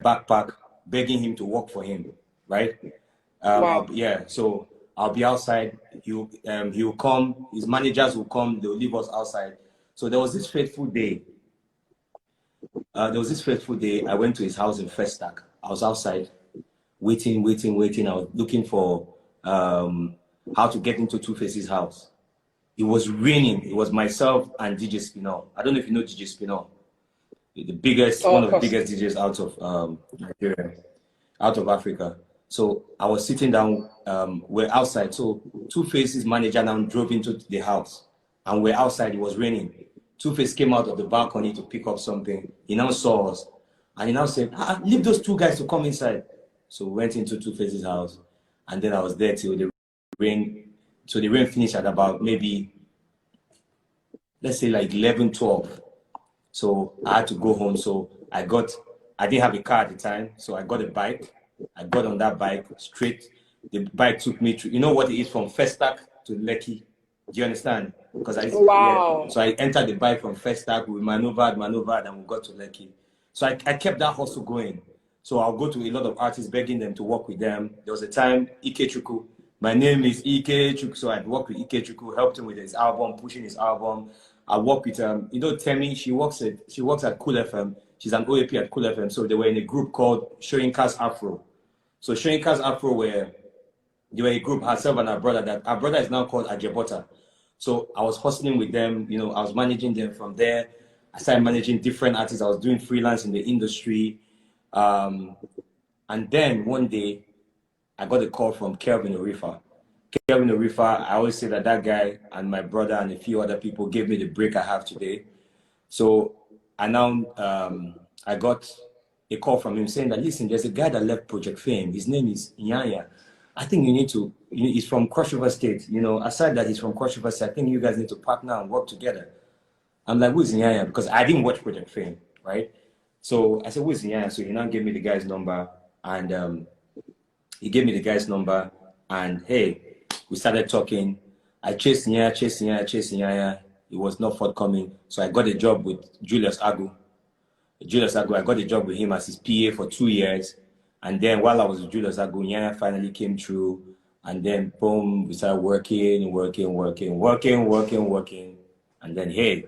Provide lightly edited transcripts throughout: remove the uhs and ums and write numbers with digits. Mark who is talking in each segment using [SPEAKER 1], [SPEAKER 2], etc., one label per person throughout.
[SPEAKER 1] backpack, begging him to work for him, right?
[SPEAKER 2] Wow.
[SPEAKER 1] Yeah, so I'll be outside. He'll come. His managers will come. They'll leave us outside. So there was this fateful day. I went to his house in Festac. I was outside, waiting. I was looking for how to get into Two Faces' house. It was raining. It was myself and DJ Spinall. I don't know if you know DJ Spinall, the biggest, one of the biggest DJs out of Nigeria, out of Africa. So I was sitting down, we're outside. So Two Faces' manager now drove into the house and we're outside, it was raining. Two Face came out of the balcony to pick up something. He now saw us and he now said, leave those two guys to come inside. So we went into Two Faces' house and then I was there till the rain. So the rain finished at about maybe, let's say like 11, 12. So I had to go home. So I didn't have a car at the time. So I got a bike. I got on that bike straight. The bike took me to, you know what it is, from Festac to Lekki. Do you understand? Because
[SPEAKER 2] Wow.
[SPEAKER 1] Yeah. So I entered the bike from Festac, we maneuvered, and we got to Lekki. So I kept that hustle going. So I'll go to a lot of artists begging them to work with them. There was a time, Ike Chuku. My name is Ike Chuku. So I'd work with Ike Chuku, helped him with his album, pushing his album. I work with Temi, she works at Cool FM. She's an OAP at Cool FM. So they were in a group called Shoyinka's Afro. So Shoyinka's Afro they were a group, herself and her brother, that her brother is now called Ajebota. So I was hustling with them, I was managing them from there. I started managing different artists. I was doing freelance in the industry. And then one day I got a call from Kelvin Orifa. Kelvin Orifa, I always say that guy and my brother and a few other people gave me the break I have today. So I got a call from him saying that, listen, there's a guy that left Project Fame. His name is Nyanya. I think you need to, he's from Cross River State. Aside that he's from Cross River State, I think you guys need to partner and work together. I'm like, who's Nyanya? Because I didn't watch Project Fame, right? So I said, who's Nyanya? So he now gave me the guy's number, and he gave me the guy's number, and hey, we started talking. I chased Nyanya. It was not forthcoming. So I got a job with Julius Agu. I got a job with him as his PA for 2 years. And then while I was with Julius Agu, Nyanya finally came through. And then boom, we started working. And then hey,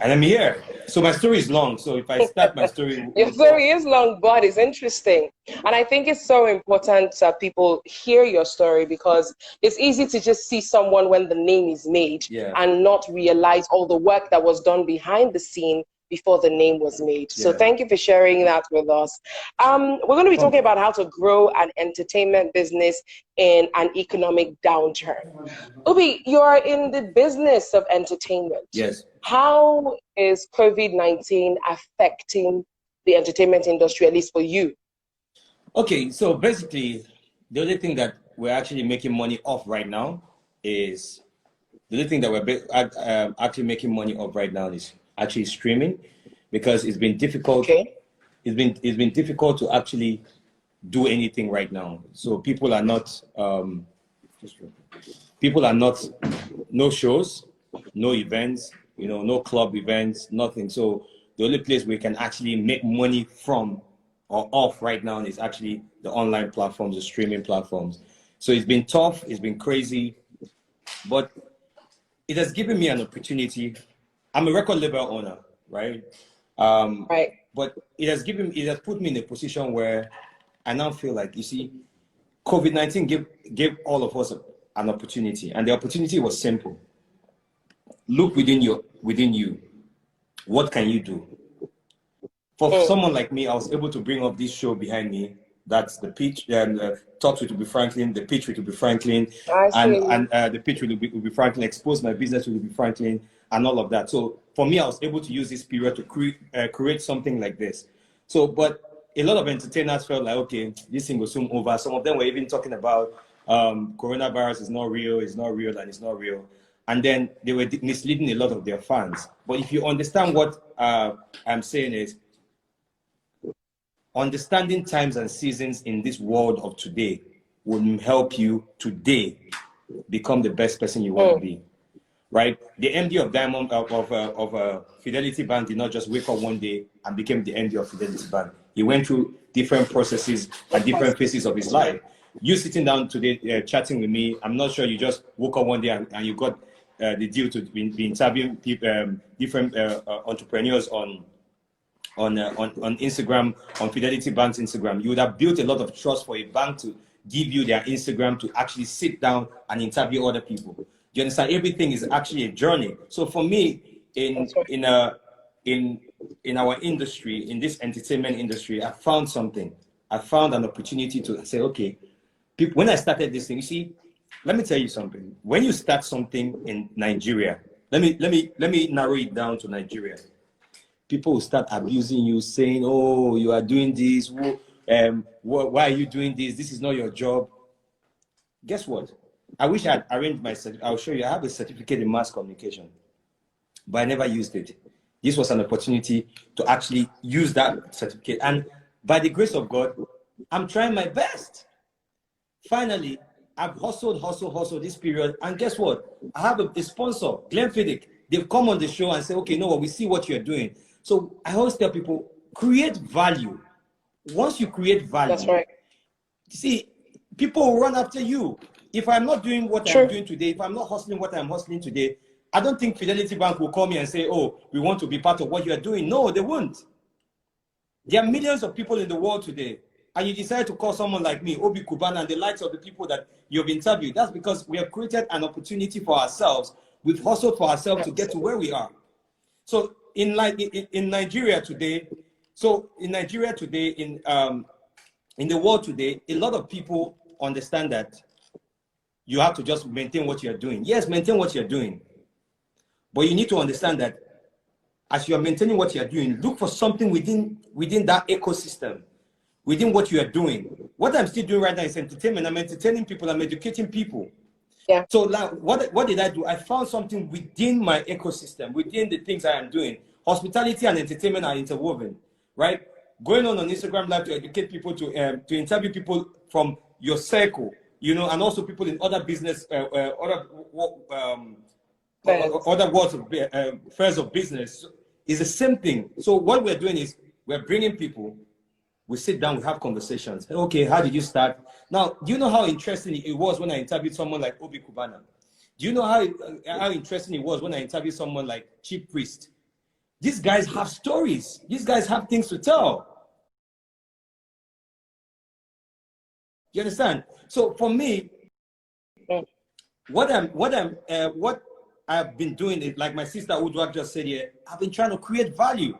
[SPEAKER 1] and I'm here. So my story is long. So if I start my story...
[SPEAKER 2] Your story is long, but it's interesting. And I think it's so important that people hear your story, because it's easy to just see someone when the name is made and not realize all the work that was done behind the scene before the name was made. So thank you for sharing that with us. We're going to be talking about how to grow an entertainment business in an economic downturn. Ubi, you're in the business of entertainment.
[SPEAKER 1] Yes.
[SPEAKER 2] How is COVID-19 affecting the entertainment industry, at least for you?
[SPEAKER 1] Okay, so basically, the only thing that we're actually making money off right now is actually streaming, because it's been difficult. Okay. It's been difficult to actually do anything right now. So people are not no shows, no events, no club events, nothing. So the only place we can actually make money from or off right now is actually the online platforms, the streaming platforms. So it's been tough, it's been crazy, but it has given me an opportunity. I'm a record label owner, right?
[SPEAKER 2] Right.
[SPEAKER 1] But it has put me in a position where I now feel like, you see, COVID-19 gave all of us an opportunity, and the opportunity was simple. Look within you. What can you do? For someone like me, I was able to bring up this show behind me. That's the pitch, talks with Ubi Franklin, the pitch with Ubi Franklin, and the pitch with Ubi Franklin, expose my business with Ubi Franklin, and all of that. So for me, I was able to use this period to create something like this. So, but a lot of entertainers felt like, okay, this thing will soon over. Some of them were even talking about coronavirus is not real, and it's not real. And then they were misleading a lot of their fans. But if you understand what I'm saying is, understanding times and seasons in this world of today will help you today become the best person you want to be, right? The MD of Fidelity Bank did not just wake up one day and became the MD of Fidelity Bank. He went through different processes at different phases of his life. You sitting down today chatting with me, I'm not sure you just woke up one day and you got the deal to be interviewing people, different entrepreneurs on Instagram, on Fidelity Bank's Instagram. You would have built a lot of trust for a bank to give you their Instagram to actually sit down and interview other people. Do you understand? Everything is actually a journey. So for me, in our industry, in this entertainment industry, I found something. I found an opportunity to say, okay, people, when I started this thing, you see, let me tell you something. When you start something in Nigeria, let me narrow it down to Nigeria. People will start abusing you, saying, "Oh, you are doing this. Why are you doing this? This is not your job." Guess what? I wish I had arranged my certificate. I'll show you. I have a certificate in mass communication, but I never used it. This was an opportunity to actually use that certificate. And by the grace of God, I'm trying my best. Finally, I've hustled this period. And guess what? I have a sponsor, Glenn Fiddick. They've come on the show and say, okay, no, we see what you're doing. So I always tell people, create value. Once you create value,
[SPEAKER 2] that's right.
[SPEAKER 1] See, people will run after you. If I'm not doing what I'm doing today, if I'm not hustling what I'm hustling today, I don't think Fidelity Bank will call me and say, oh, we want to be part of what you are doing. No, they won't. There are millions of people in the world today, and you decide to call someone like me, Obi Kubana, and the likes of the people that you've interviewed. That's because we have created an opportunity for ourselves. We've hustled for ourselves to get to where we are. So in Nigeria today, in the world today, a lot of people understand that you have to just maintain what you're doing. Yes, maintain what you're doing. But you need to understand that as you're maintaining what you're doing, look for something within that ecosystem, within what you are doing. What I'm still doing right now is entertainment. I'm entertaining people. I'm educating people.
[SPEAKER 2] Yeah.
[SPEAKER 1] So now, what did I do? I found something within my ecosystem, within the things I am doing. Hospitality and entertainment are interwoven, right? Going on Instagram Live to educate people, to interview people from your circle, you know, and also people in other business, other worlds of affairs of business is the same thing. So what we're doing is we're bringing people. We sit down, we have conversations. Okay, how did you start? Now, do you know how interesting it was when I interviewed someone like Obi Kubana? Do you know how interesting it was when I interviewed someone like Chief Priest? These guys have stories. These guys have things to tell. You understand? So for me, what I've been doing is, like my sister Udwak just said here, I've been trying to create value.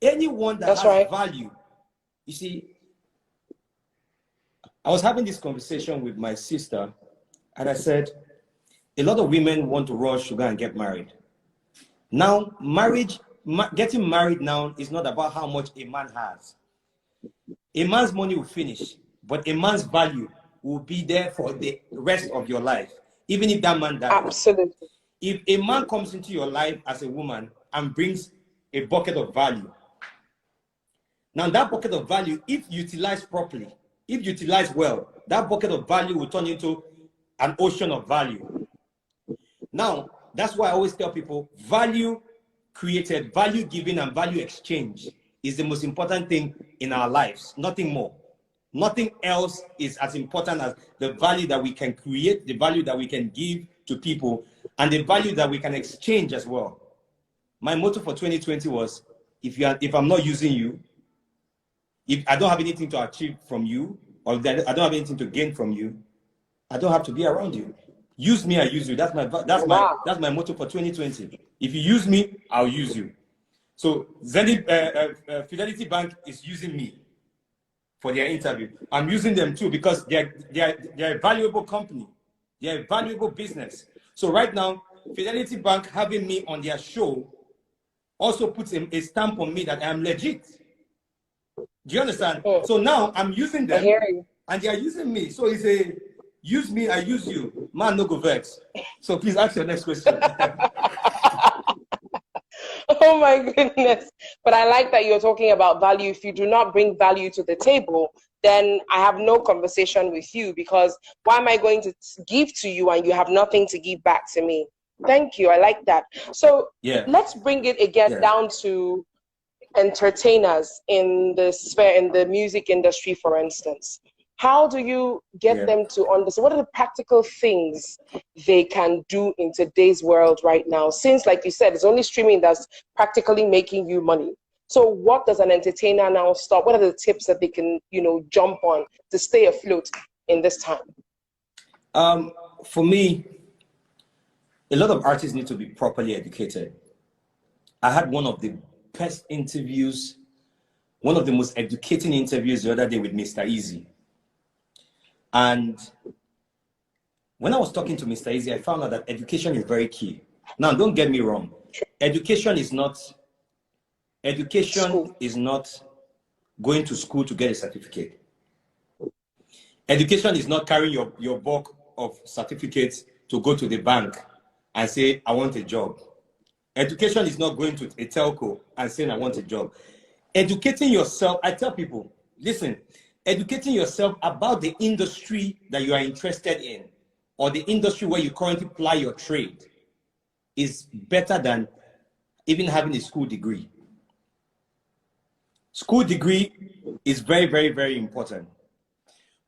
[SPEAKER 1] Anyone that has value. You see, I was having this conversation with my sister, and I said, a lot of women want to rush to go and get married. Now, getting married now is not about how much a man has. A man's money will finish, but a man's value will be there for the rest of your life, even if that man dies.
[SPEAKER 2] Absolutely.
[SPEAKER 1] If a man comes into your life as a woman and brings a bucket of value, now that bucket of value, if utilized properly, if utilized well, that bucket of value will turn into an ocean of value. Now, that's why I always tell people, value created, value given, and value exchange is the most important thing in our lives. Nothing more. Nothing else is as important as the value that we can create, the value that we can give to people, and the value that we can exchange as well. My motto for 2020 was, if I'm not using you, if I don't have anything to achieve from you, or that I don't have anything to gain from you, I don't have to be around you. Use me, I use you. That's my motto for 2020. If you use me, I'll use you. So Fidelity Bank is using me for their interview. I'm using them too because they're a valuable company. They're a valuable business. So right now, Fidelity Bank having me on their show also puts a stamp on me that I'm legit. Do you understand? So now I'm using them and they are using me. So it's a use me, I use you. Man, no go vex. So please ask your next question.
[SPEAKER 2] Oh my goodness. But I like that you're talking about value. If you do not bring value to the table, then I have no conversation with you, because why am I going to give to you and you have nothing to give back to me? Thank you. I like that. So let's bring it again down to entertainers in the sphere, in the music industry, for instance, how do you get them to understand what are the practical things they can do in today's world right now? Since, like you said, it's only streaming that's practically making you money. So what does an entertainer now start? What are the tips that they can, you know, jump on to stay afloat in this time?
[SPEAKER 1] For me, a lot of artists need to be properly educated. I had one of the best interviews, one of the most educating interviews the other day with Mr. Easy. And when I was talking to Mr. Easy, I found out that education is very key. Now, don't get me wrong. Education is not going to school to get a certificate. Education is not carrying your bulk of certificates to go to the bank and say, I want a job. Education is not going to a telco and saying, I want a job. Educating yourself, I tell people, listen, educating yourself about the industry that you are interested in or the industry where you currently ply your trade is better than even having a school degree. School degree is very, very, very important.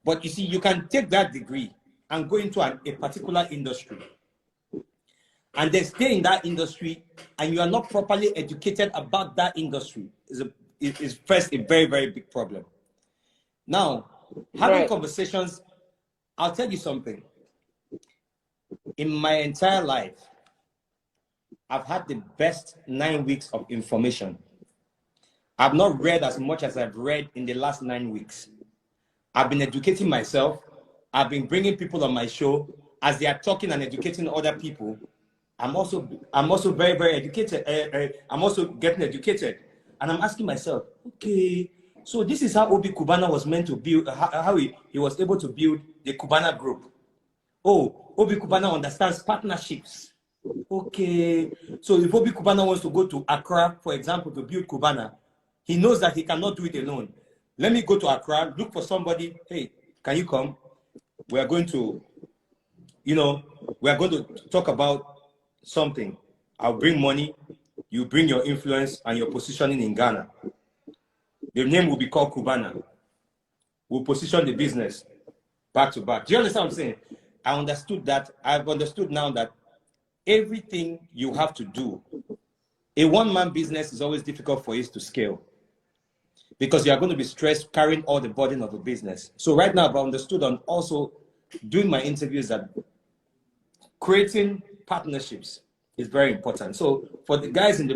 [SPEAKER 1] But you see, you can take that degree and go into a particular industry and then stay in that industry and you are not properly educated about that industry is first a very, very big problem. Now, having conversations, I'll tell you something. In my entire life, I've had the best 9 weeks of information. I've not read as much as I've read in the last 9 weeks. I've been educating myself. I've been bringing people on my show. As they are talking and educating other people, I'm also very, very educated. I'm also getting educated. And I'm asking myself, okay, so this is how Obi Cubana was meant to build, how he was able to build the Cubana group. Oh, Obi Cubana understands partnerships. Okay, so if Obi Cubana wants to go to Accra, for example, to build Cubana, he knows that he cannot do it alone. Let me go to Accra, look for somebody. Hey, can you come? We are going to, we are going to talk about something. I'll bring money. You bring your influence and your positioning in Ghana. The name will be called Cubana. We'll position the business back to back. Do you understand what I'm saying? I understood that. I've understood now that everything you have to do, a one-man business is always difficult for you to scale because you are going to be stressed carrying all the burden of the business. So right now, I've understood and also doing my interviews that creating partnerships is very important. So for the guys in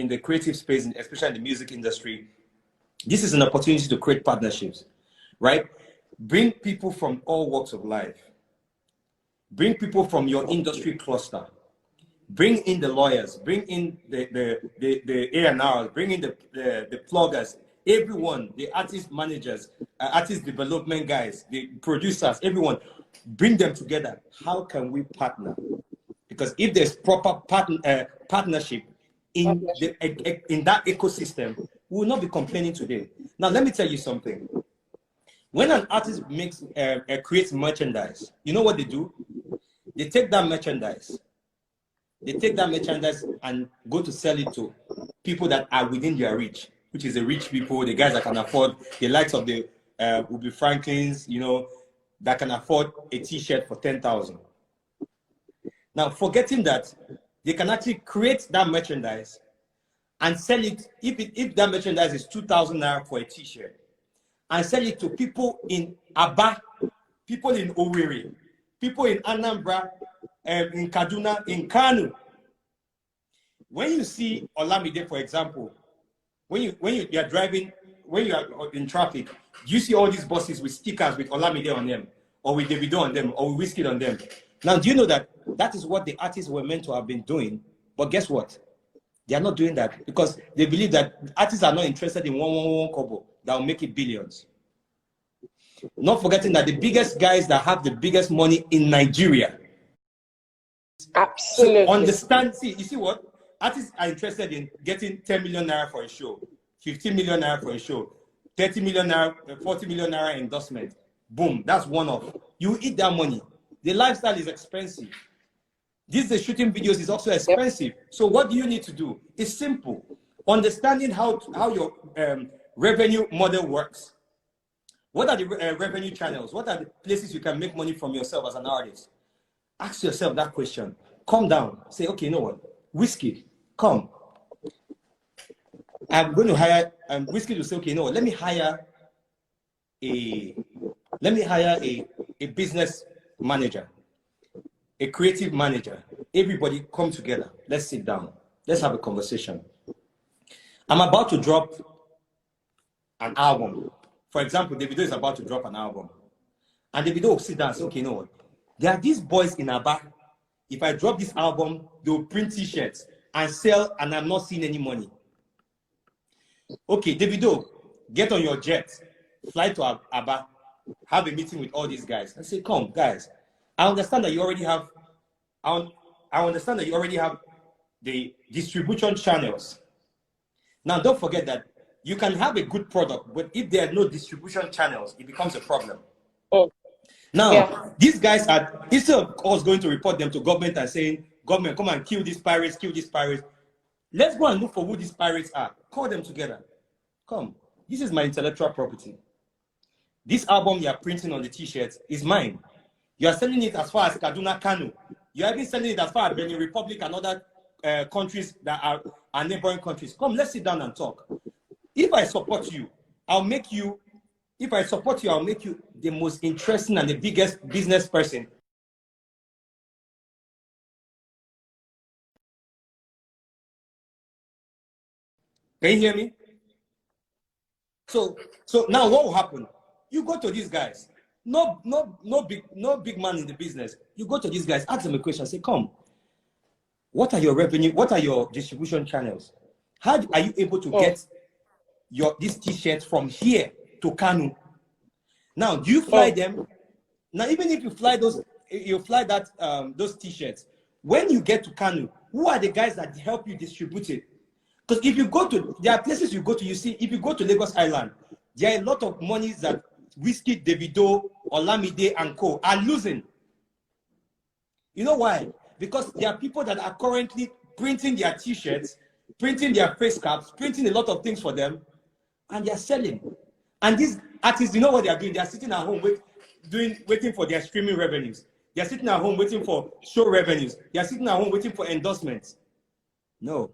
[SPEAKER 1] the creative space, especially in the music industry, this is an opportunity to create partnerships, right? Bring people from all walks of life. Bring people from your industry cluster. Bring in the lawyers. Bring in the A&Rs. Bring in the pluggers. Everyone, the artist managers, artist development guys, the producers, everyone, bring them together. How can we partner? Because if there's proper partnership in that ecosystem, we will not be complaining today. Now, let me tell you something. When an artist creates merchandise, you know what they do? They take that merchandise. They take that merchandise and go to sell it to people that are within their reach, which is the rich people, the guys that can afford the likes of the ubifranklins, that can afford a T-shirt for 10,000. Now, forgetting that they can actually create that merchandise and sell it, if that merchandise is 2,000 naira for a T-shirt, and sell it to people in Aba, people in Owerri, people in Anambra, in Kaduna, in Kano. When you see Olamide, for example, when you are driving, when you are in traffic, you see all these buses with stickers with Olamide on them, or with Davido on them, or with Wizkid on them. Now, do you know that that is what the artists were meant to have been doing? But guess what? They are not doing that because they believe that artists are not interested in one kobo that will make it billions. Not forgetting that the biggest guys that have the biggest money in Nigeria.
[SPEAKER 2] Absolutely.
[SPEAKER 1] So understand, you see what? Artists are interested in getting 10 million naira for a show, 15 million naira for a show, 30 million naira, 40 million naira endorsement. Boom, that's one off. You eat that money. The lifestyle is expensive. The shooting videos is also expensive. Yep. So what do you need to do? It's simple. understanding how your revenue model works. What are the revenue channels? What are the places you can make money from yourself as an artist? Ask yourself that question. Calm down. Say, okay, you know what? Whiskey, come. I'm going to hire Whiskey to say, okay, you know what? Let me hire a business manager, a creative manager. Everybody come together. Let's sit down. Let's have a conversation. I'm about to drop an album. For example, Davido is about to drop an album. And Davido will sit down and say, okay, you know what? There are these boys in Aba. If I drop this album, they'll print t-shirts and sell, and I'm not seeing any money. Okay, Davido, get on your jet, fly to Aba, have a meeting with all these guys, and say, come, guys, I understand that you already have, I understand that you already have the distribution channels. Now, don't forget that you can have a good product, but if there are no distribution channels, it becomes a problem.
[SPEAKER 2] Oh.
[SPEAKER 1] Now, these guys are, instead of us going to report them to government and saying, government, come and kill these pirates, let's go and look for who these pirates are. Call them together. Come, this is my intellectual property. This album you are printing on the t-shirts is mine. You are selling it as far as Kaduna, Kano. You are even selling it as far as Benin Republic and other countries that are neighboring countries. Come, let's sit down and talk. If I support you, I'll make you the most interesting and the biggest business person. Can you hear me? So now what will happen? You go to these guys. No big man in the business. You go to these guys, ask them a question, say, come, what are your revenue? What are your distribution channels? How are you able to get these t-shirts from here to Kanu? Now, do you fly them? Now, even if you fly those t-shirts, when you get to Kanu, who are the guys that help you distribute it? Because if you go to, there are places you go to, you see, if you go to Lagos Island, there are a lot of monies that Whiskey, Davido, Olamide, and co. are losing. You know why? Because there are people that are currently printing their t-shirts, printing their face caps, printing a lot of things for them, and they're selling. And these artists, you know what they are doing? They are sitting at home waiting for their streaming revenues. They are sitting at home waiting for show revenues. They are sitting at home waiting for endorsements. No.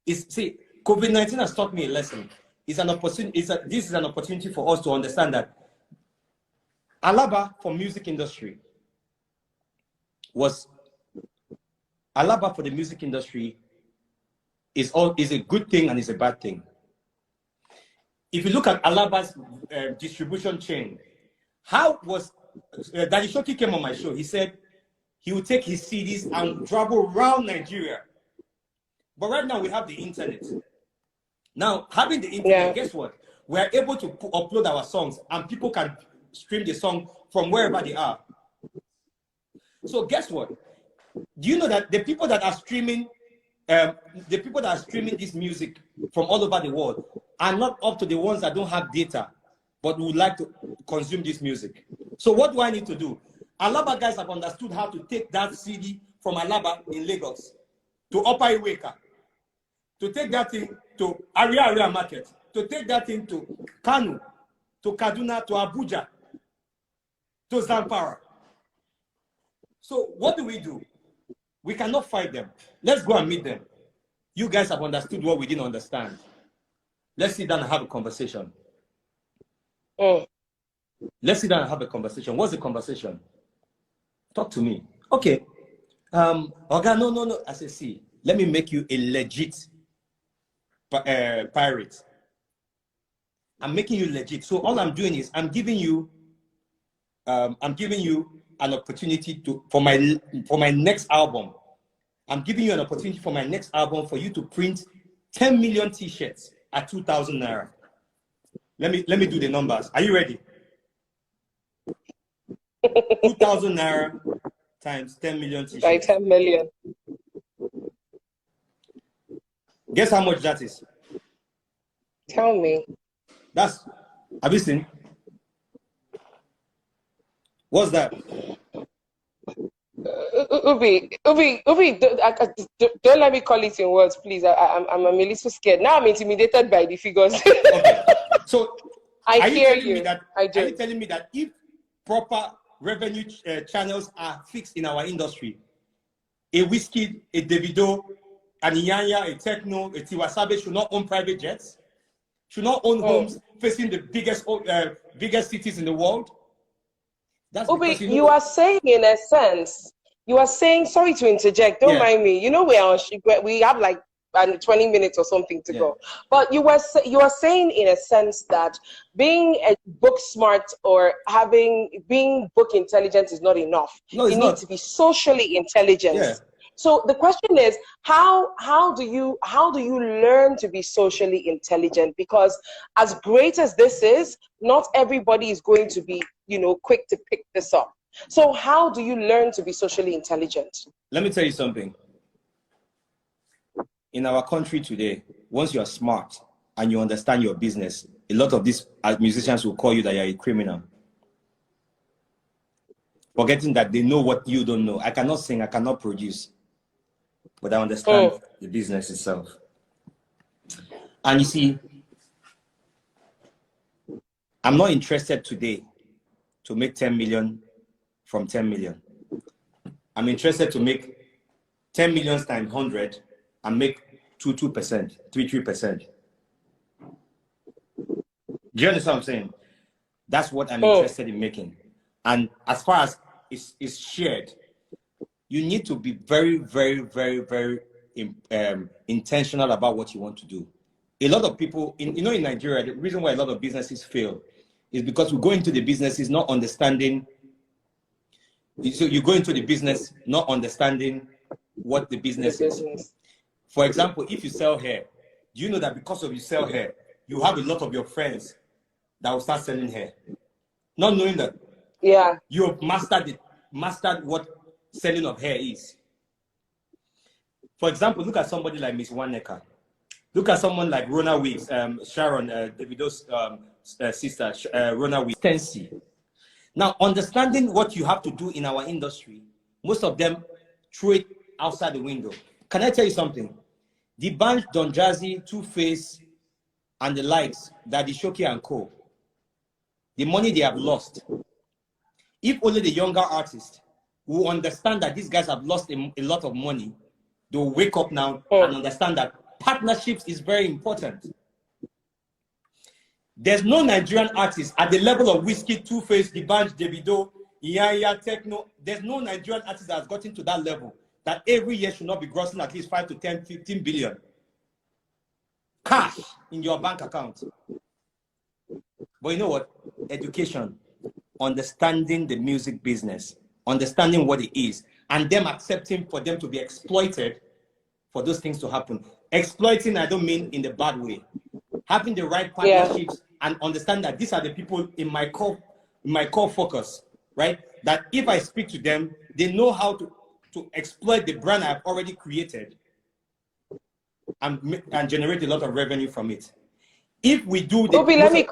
[SPEAKER 1] See, COVID-19 has taught me a lesson. It's an opportunity. This is an opportunity for us to understand that Alaba for music industry is a good thing and is a bad thing. If you look at Alaba's distribution chain, how was Daddy Shoki came on my show? He said he would take his CDs and travel around Nigeria. But right now we have the internet. Now, having the internet, guess what? We are able to upload our songs and people can stream the song from wherever they are. So guess what? Do you know that the people that are streaming this music from all over the world are not up to the ones that don't have data, but would like to consume this music? So what do I need to do? Alaba guys have understood how to take that CD from Alaba in Lagos to Upper Iweka, to take that thing to Area Market, to take that thing to Kano, to Kaduna, to Abuja, to Zamfara. So what do? We cannot fight them. Let's go and meet them. You guys have understood what we didn't understand. Let's sit down and have a conversation. Let's sit down and have a conversation. What's the conversation? Talk to me. Okay. Oga, no. I say, see, let me make you a legit pirate. I'm making you legit. So all I'm doing is I'm giving you an opportunity for my next album. I'm giving you an opportunity for my next album for you to print 10 million t-shirts at 2,000 naira. Let me do the numbers. Are you ready? 2,000 naira times 10 million t-shirts.
[SPEAKER 2] By 10 million.
[SPEAKER 1] Guess how much that is?
[SPEAKER 2] Tell me.
[SPEAKER 1] Have you seen? What's that?
[SPEAKER 2] Ubi, don't let me call it in words, please. I'm a little scared. Now I'm intimidated by the figures.
[SPEAKER 1] Okay. So,
[SPEAKER 2] I hear
[SPEAKER 1] you.
[SPEAKER 2] you.
[SPEAKER 1] Are you telling me that if proper revenue channels are fixed in our industry, a Whiskey, a Davido, an Iyanya, a Techno, a Tiwa Savage should not own private jets? Should not own homes facing the biggest cities in the world? That's
[SPEAKER 2] Ubi,
[SPEAKER 1] because
[SPEAKER 2] you are saying in a sense, you are saying, sorry to interject, don't mind me. You know, we have like 20 minutes or something to go. But you are saying in a sense that being a book smart or being book intelligent is not enough.
[SPEAKER 1] No, it's
[SPEAKER 2] you need to be socially intelligent.
[SPEAKER 1] Yeah.
[SPEAKER 2] So the question is, how do you learn to be socially intelligent? Because as great as this is, not everybody is going to be, quick to pick this up. So how do you learn to be socially intelligent?
[SPEAKER 1] Let me tell you something. In our country today, once you are smart and you understand your business, a lot of these musicians will call you that you're a criminal. Forgetting that they know what you don't know. I cannot sing, I cannot produce, but I understand the business itself. And you see, I'm not interested today to make 10 million from 10 million. I'm interested to make 10 million times 100 and make 2%, 3%. Do you understand what I'm saying? That's what I'm interested in making. And as far as it's shared, you need to be very, very, very, very intentional about what you want to do. A lot of people, in Nigeria, the reason why a lot of businesses fail is because we go into the businesses not understanding. So you go into the business not understanding what the business is. For example, if you sell hair, do you know that because of you sell hair, you have a lot of your friends that will start selling hair, not knowing that you have mastered what selling of hair is. For example, look at somebody like Miss Waneka. Look at someone like Rona Weeks, Sharon, Davido's sister, Rona Weeks. Tensi. Now, understanding what you have to do in our industry, most of them throw it outside the window. Can I tell you something? The band Don Jazzy, Two-Face, and the likes, Daddy Shoki and Co., the money they have lost, if only the younger artists will understand that these guys have lost a lot of money, they'll wake up now and understand that partnerships is very important. There's no Nigerian artist at the level of Whiskey, Two-Face, the band Davido, Iyanya, Techno. There's no Nigerian artist that has gotten to that level that every year should not be grossing at least 5 to 10, 15 billion cash in your bank account. But you know what? Education, understanding the music business, understanding what it is, and them accepting for them to be exploited for those things to happen. Exploiting, I don't mean in the bad way. Having the right partnerships and understand that these are the people in my core focus, right? That if I speak to them, they know how to exploit the brand I've already created and generate a lot of revenue from it. If we do the
[SPEAKER 2] Obi, let me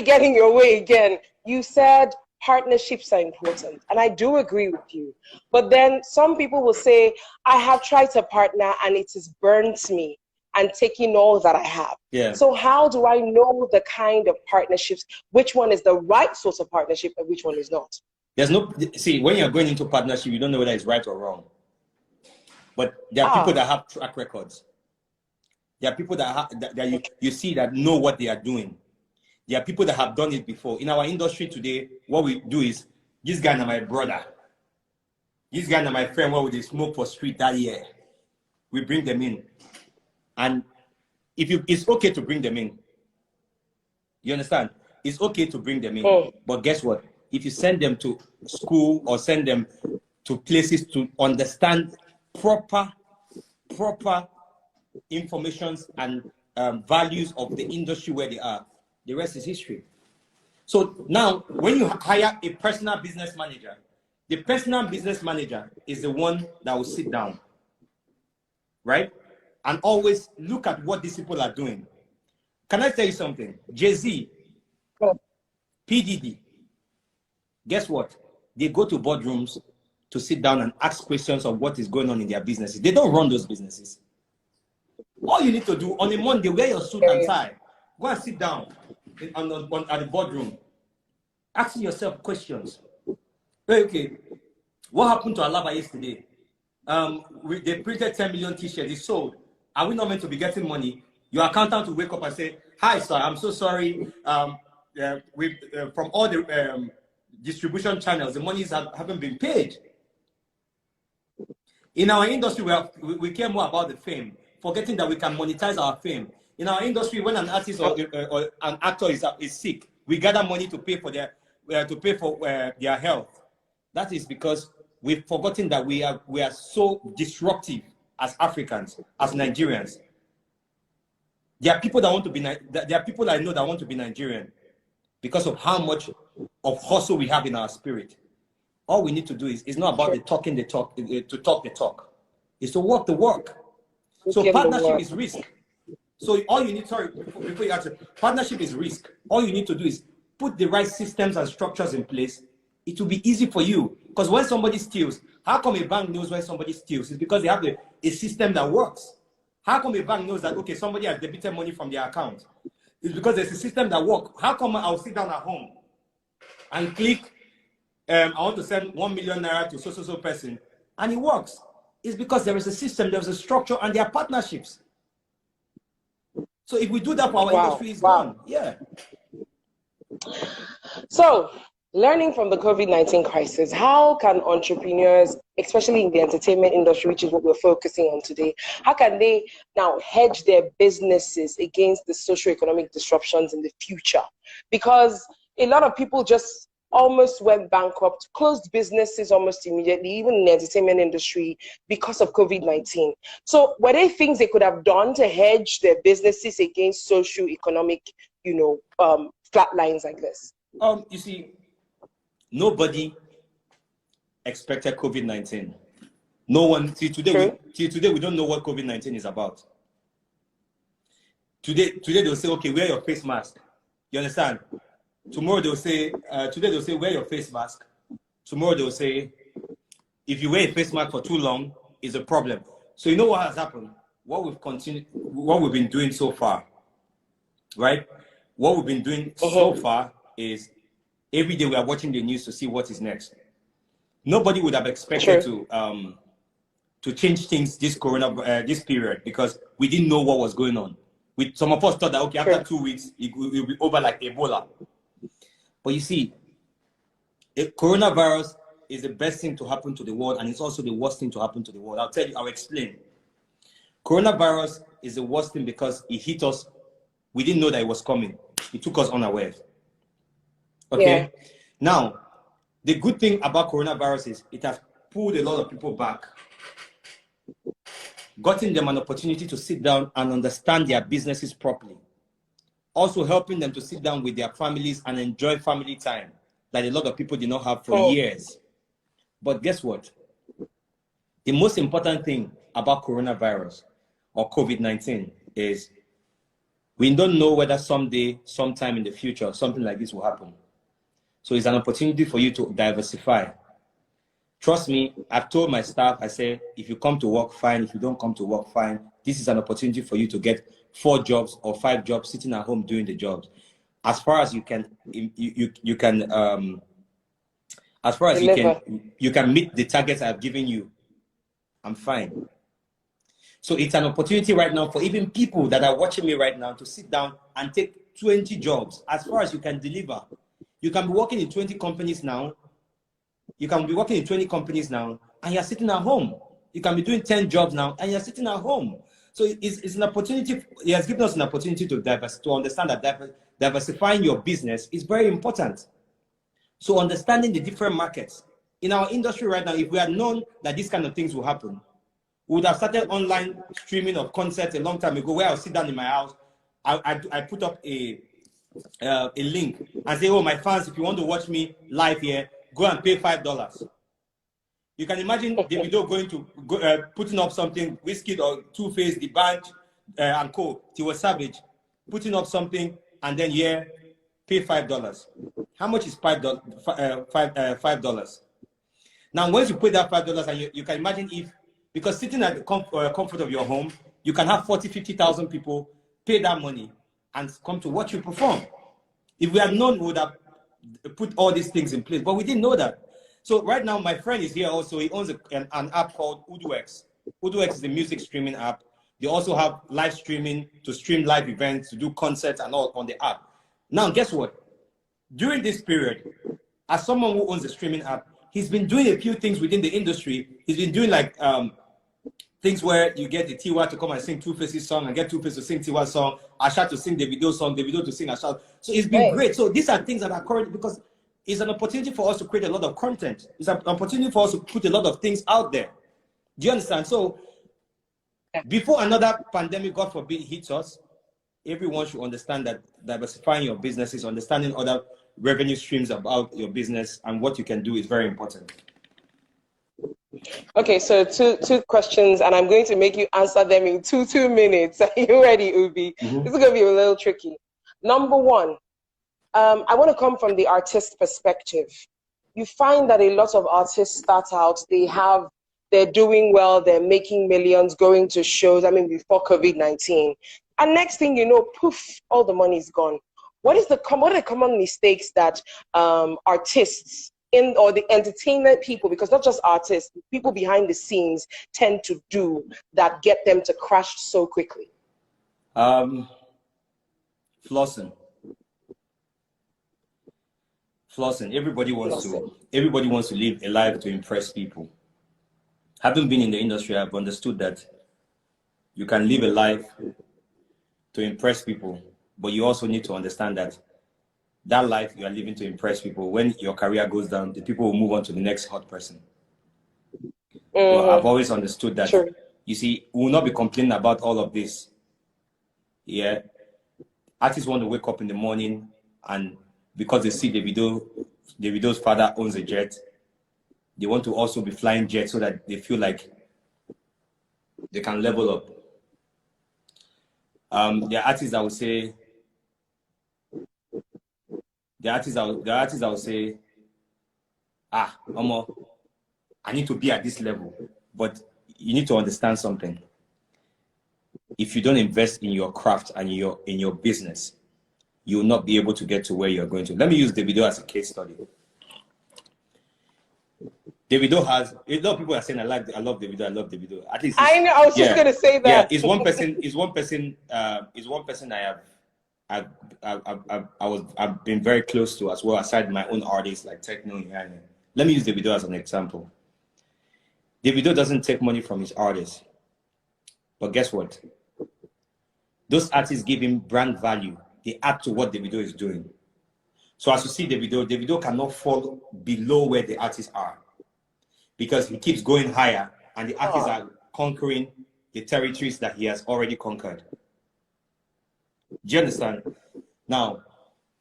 [SPEAKER 2] get in your way again. You said partnerships are important, and I do agree with you. But then some people will say, I have tried to partner and it has burnt me and taking all that I have. So how do I know the kind of partnerships, which one is the right sort of partnership and which one is not?
[SPEAKER 1] There's no, see, when you're going into partnership, you don't know whether it's right or wrong. But there are people that have track records. There are people that you see that know what they are doing. There are people that have done it before. In our industry today, what we do is, this guy and my brother, this guy and my friend, what would they smoke for street that year? We bring them in. And it's okay to bring them in. You understand? It's okay to bring them in. But guess what? If you send them to school or send them to places to understand proper informations and values of the industry where they are, the rest is history. So now, when you hire a personal business manager, the personal business manager is the one that will sit down, right? And always look at what these people are doing. Can I tell you something? Jay-Z, P. Diddy, guess what? they go to boardrooms to sit down and ask questions of what is going on in their businesses. They don't run those businesses. All you need to do on a Monday, wear your suit and tie. Go and sit down at the boardroom, asking yourself questions. Okay, what happened to Alaba yesterday? They printed 10 million t-shirts. It's sold. Are we not meant to be getting money? Your accountant will wake up and say, "Hi, sir, I'm so sorry. From all the distribution channels, the monies haven't been paid." In our industry, we care more about the fame, forgetting that we can monetize our fame. In our industry, when an artist or an actor is sick, we gather money to pay for their health. That is because we've forgotten that we are so disruptive as Africans, as Nigerians. There are people that want to be. There are people I know that want to be Nigerian because of how much of hustle we have in our spirit. All we need to do is not about the talking the talk, to talk the talk. It's to walk the walk. So partnership is risk. So all you need, before you answer, partnership is risk. All you need to do is put the right systems and structures in place. It will be easy for you. Because when somebody steals, how come a bank knows when somebody steals? It's because they have a system that works. How come a bank knows that, okay, somebody has debited money from their account? It's because there's a system that works. How come I'll sit down at home and click, I want to send 1 million naira to so person, and it works? It's because there is a system, there's a structure, and there are partnerships. So if we do that for our industry, it's gone. Yeah.
[SPEAKER 2] So, learning from the COVID-19 crisis, how can entrepreneurs, especially in the entertainment industry, which is what we're focusing on today, how can they now hedge their businesses against the socioeconomic disruptions in the future? Because a lot of people just almost went bankrupt, closed businesses almost immediately, even in the entertainment industry, because of COVID-19. So were there things they could have done to hedge their businesses against socioeconomic, flat lines like this?
[SPEAKER 1] You see, nobody expected COVID-19. No one. Till today, we don't know what COVID-19 is about. Today they'll say, okay, wear your face mask. You understand? Tomorrow they'll say, today they'll say, wear your face mask. Tomorrow they'll say, if you wear a face mask for too long, it's a problem. So you know what has happened? What we've been doing so far, right? What we've been doing so far is every day we are watching the news to see what is next. Nobody would have expected to change things this period, because we didn't know what was going on. Some of us thought that, okay, after 2 weeks, it will be over like Ebola. But you see, coronavirus is the best thing to happen to the world, and it's also the worst thing to happen to the world. I'll explain. Coronavirus is the worst thing because it hit us. We didn't know that it was coming. It took us unawares. Okay? Yeah. Now, the good thing about coronavirus is it has pulled a lot of people back, gotten them an opportunity to sit down and understand their businesses properly. Also helping them to sit down with their families and enjoy family time that a lot of people did not have for years. But guess what? The most important thing about coronavirus or COVID-19 is we don't know whether someday, sometime in the future, something like this will happen. So it's an opportunity for you to diversify. Trust me, I've told my staff, I say, if you come to work, fine. If you don't come to work, fine. This is an opportunity for you to get 4 jobs or 5 jobs sitting at home doing the jobs. As far as you can, you can meet the targets I've given you, I'm fine. So it's an opportunity right now for even people that are watching me right now to sit down and take 20 jobs as far as you can deliver. You can be working in 20 companies now. You can be working in 20 companies now, and you're sitting at home. You can be doing 10 jobs now, and you're sitting at home. So it's an opportunity. He has given us an opportunity to understand that diversifying your business is very important. So understanding the different markets. In our industry right now, if we had known that these kind of things will happen, we would have started online streaming of concerts a long time ago, where I'll sit down in my house. I put up a link and say, oh, my fans, if you want to watch me live here, go and pay $5. You can imagine Davido going to putting up something, Wizkid or Two-Face, the band and co. Tiwa Savage putting up something, and then pay $5. How much is $5? $5. Now, once you put that $5, and you can imagine if, because sitting at the comfort of your home, you can have 40, 50,000 people pay that money and come to watch you perform. If we had known, we would have put all these things in place, but we didn't know that. So right now, my friend is here also. He owns an app called UdoX. UdoX is a music streaming app. They also have live streaming to stream live events, to do concerts and all on the app. Now, guess what? During this period, as someone who owns a streaming app, he's been doing a few things within the industry. He's been doing like things where you get the Tiwa to come and sing Two-Face's song and get Two-Face to sing Tiwa's song, Asha to sing the video song, the video to sing Asha. So it's been great. So these are things that are current because it's an opportunity for us to create a lot of content. It's an opportunity for us to put a lot of things out there. Do you understand? So before another pandemic, God forbid, hits us, everyone should understand that diversifying your businesses, understanding other revenue streams about your business and what you can do is very important.
[SPEAKER 2] Okay, so two questions, and I'm going to make you answer them in two minutes. Are you ready, Ubi?
[SPEAKER 1] Mm-hmm.
[SPEAKER 2] This is going to be a little tricky. Number one, I want to come from the artist perspective. You find that a lot of artists start out, they're doing well, they're making millions, going to shows, I mean, before COVID-19. And next thing you know, poof, all the money is gone. What are the common mistakes that artists or the entertainment people, because not just artists, people behind the scenes tend to do that get them to crash so quickly?
[SPEAKER 1] Flossing. Everybody wants to live a life to impress people. Having been in the industry, I've understood that you can live a life to impress people, but you also need to understand that that life you are living to impress people, when your career goes down, the people will move on to the next hot person. So I've always understood that. Sure. You see, we will not be complaining about all of this. Yeah. Artists want to wake up in the morning, and because they see Davido's father owns a jet, they want to also be flying jets so that they feel like they can level up. There are artists that will say, Omo, I need to be at this level. But you need to understand something. If you don't invest in your craft and in your business, you will not be able to get to where you're going to. Let me use Davido as a case study. Davido has, a lot of people are saying, I love Davido. At least
[SPEAKER 2] I know, I was just gonna say that.
[SPEAKER 1] Yeah, he's one person I've been very close to as well, aside my own artists like Techno and Yana. Let me use Davido as an example. Davido doesn't take money from his artists. But guess what? Those artists give him brand value. They add to what Davido is doing. So as you see Davido cannot fall below where the artists are, because he keeps going higher and the artists are conquering the territories that he has already conquered. Do you understand? Now,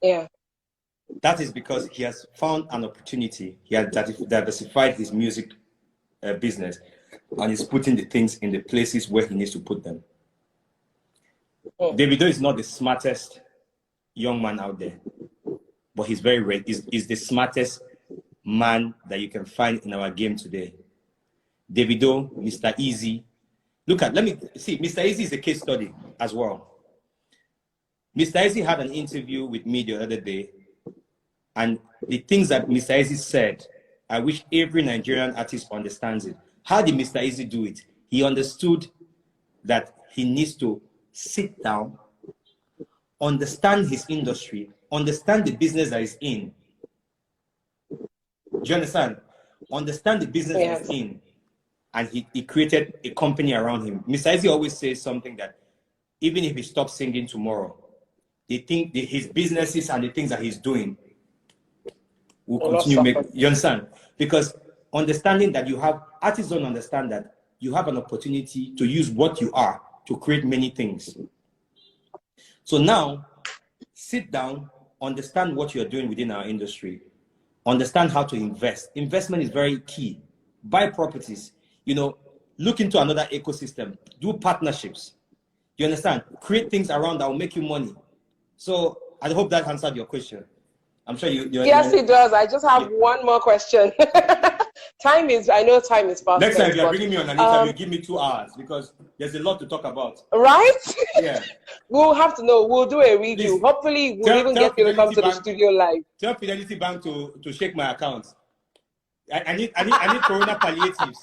[SPEAKER 1] that is because he has found an opportunity. He has diversified his music business and is putting the things in the places where he needs to put them. Davido is not the smartest young man out there, but he's very rare. He's the smartest man that you can find in our game today. Davido, Mr. Easy. Let me see, Mr. Easy is a case study as well. Mr. Easy had an interview with me the other day, and the things that Mr. Easy said, I wish every Nigerian artist understands it. How did Mr. Easy do it? He understood that he needs to sit down, understand his industry, understand the business that he's in. Do you understand? Understand the business that he's in. And he created a company around him. Mr. Easy always says something that even if he stops singing tomorrow, they think his businesses and the things that he's doing will continue. You understand? Because understanding that artists don't understand that you have an opportunity to use what you are to create many things. So now, sit down, understand what you're doing within our industry, understand how to invest. Investment is very key. Buy properties, look into another ecosystem, do partnerships. You understand? Create things around that will make you money. So I hope that answered your question. I'm sure you're
[SPEAKER 2] yes, it does. I just have one more question. I know time is fast.
[SPEAKER 1] Next time, if you're bringing me on an interview, give me 2 hours because there's a lot to talk about.
[SPEAKER 2] Right?
[SPEAKER 1] Yeah.
[SPEAKER 2] We'll have to know. We'll do a review. Hopefully, we'll even get you to come to the studio live.
[SPEAKER 1] Tell Fidelity Bank to shake my account. I need corona palliatives.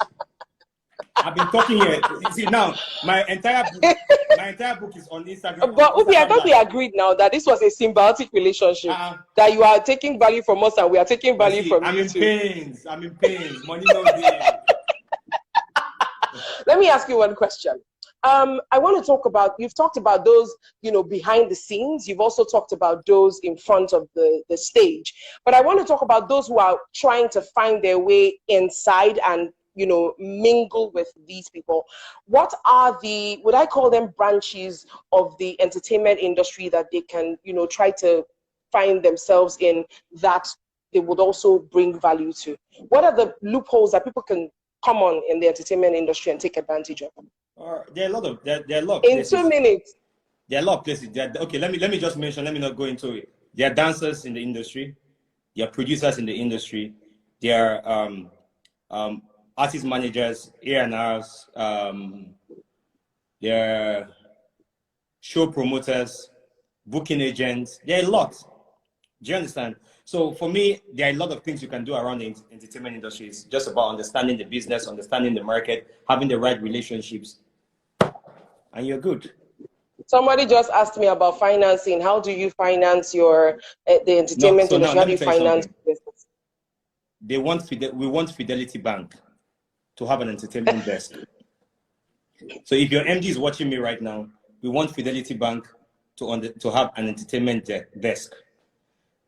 [SPEAKER 1] I've been talking here. You see now, my entire book is on Instagram.
[SPEAKER 2] But Ubi, I thought we agreed now that this was a symbiotic relationship. That you are taking value from us and we are taking value from you.
[SPEAKER 1] I'm in pains. Money no day.
[SPEAKER 2] Let me ask you one question. I want to talk about, you've talked about those, behind the scenes. You've also talked about those in front of the stage. But I want to talk about those who are trying to find their way inside and, mingle with these people. What are the, would I call them branches of the entertainment industry that they can, try to find themselves in that they would also bring value to? What are the loopholes that people can come on in the entertainment industry and take advantage of?
[SPEAKER 1] There are a lot of
[SPEAKER 2] in places. 2 minutes.
[SPEAKER 1] There are a lot of places. Okay, let me just mention. Let me not go into it. There are dancers in the industry. There are producers in the industry. There are artist managers, A&Rs. There are show promoters, booking agents. There are a lot. Do you understand? So for me, there are a lot of things you can do around the entertainment industry. It's just about understanding the business, understanding the market, having the right relationships, and you're good.
[SPEAKER 2] Somebody just asked me about financing. How do you finance the entertainment industry? How do you finance business?
[SPEAKER 1] We want Fidelity Bank to have an entertainment desk. So if your MD is watching me right now, we want Fidelity Bank to have an entertainment desk.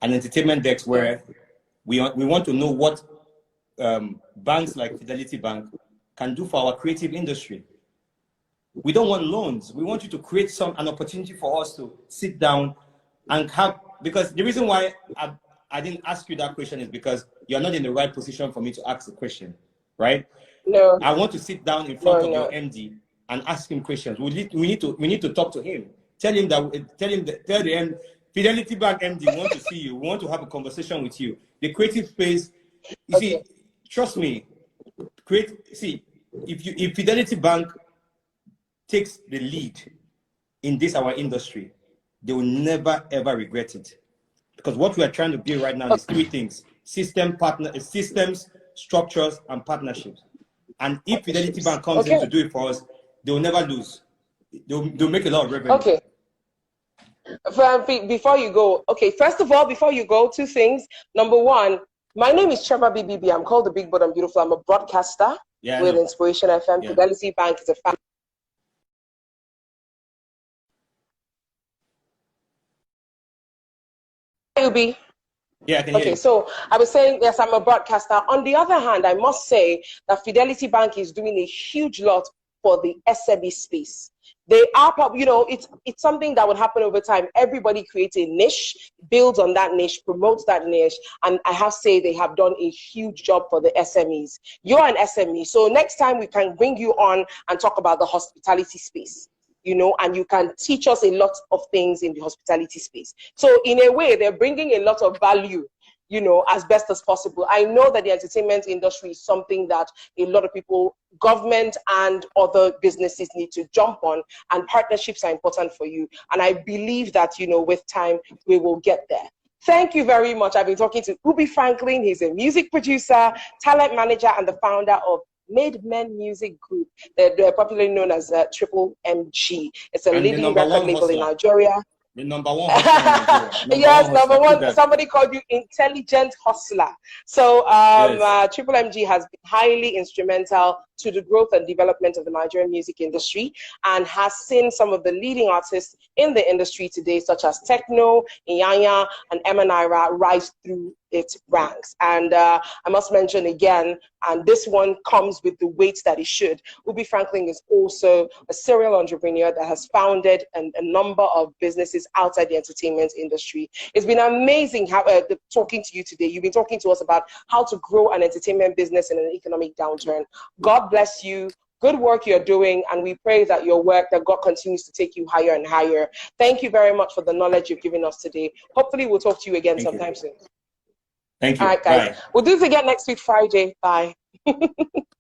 [SPEAKER 1] An entertainment desk where we want to know what banks like Fidelity Bank can do for our creative industry. We don't want loans. We want you to create an opportunity for us to sit down and have, because the reason why I didn't ask you that question is because you're not in the right position for me to ask the question, right?
[SPEAKER 2] No.
[SPEAKER 1] I want to sit down in front of your MD and ask him questions. We need to talk to him. Tell the Fidelity Bank MD, we want to see you. We want to have a conversation with you. The creative space, you see, trust me, if Fidelity Bank takes the lead in our industry, they will never ever regret it. Because what we are trying to build right now is 3 things: systems, structures, and partnerships. And if Fidelity Bank comes in to do it for us, they will never lose. They'll make a lot of revenue.
[SPEAKER 2] Okay. Before you go, first of all, before you go, 2 things. Number 1, my name is Chema BBB. I'm called the Big Bold and Beautiful. I'm a broadcaster with Inspiration FM. Yeah. Fidelity Bank is a family. Ubi.
[SPEAKER 1] Yeah, I can hear you.
[SPEAKER 2] So I was saying, yes, I'm a broadcaster. On the other hand, I must say that Fidelity Bank is doing a huge lot for the SME space. They are, it's something that would happen over time. Everybody creates a niche, builds on that niche, promotes that niche, and I have to say they have done a huge job for the SMEs. You're an SME, so next time we can bring you on and talk about the hospitality space. And you can teach us a lot of things in the hospitality space. So in a way, they're bringing a lot of value, as best as possible. I know that the entertainment industry is something that a lot of people, government and other businesses need to jump on, and partnerships are important for you. And I believe that, with time, we will get there. Thank you very much. I've been talking to Ubi Franklin. He's a music producer, talent manager, and the founder of Made Men Music Group. They're popularly known as Triple MG. It's a leading record label in Nigeria.
[SPEAKER 1] The number 1 hustler.
[SPEAKER 2] Yes, number 1. Somebody called you intelligent hustler. So Triple MG has been highly instrumental to the growth and development of the Nigerian music industry, and has seen some of the leading artists in the industry today, such as Techno, Inyanya, and Emanira, rise through its ranks. And I must mention again, and this one comes with the weight that it should, Ubi Franklin is also a serial entrepreneur that has founded a number of businesses outside the entertainment industry. It's been amazing talking to you today. You've been talking to us about how to grow an entertainment business in an economic downturn. God bless you. good work you're doing, and we pray that your work, that God continues to take you higher and higher. Thank you very much for the knowledge you've given us today. Hopefully we'll talk to you again sometime soon.
[SPEAKER 1] Thank you.
[SPEAKER 2] All right, guys.
[SPEAKER 1] Bye.
[SPEAKER 2] We'll do this again next week, Friday. Bye.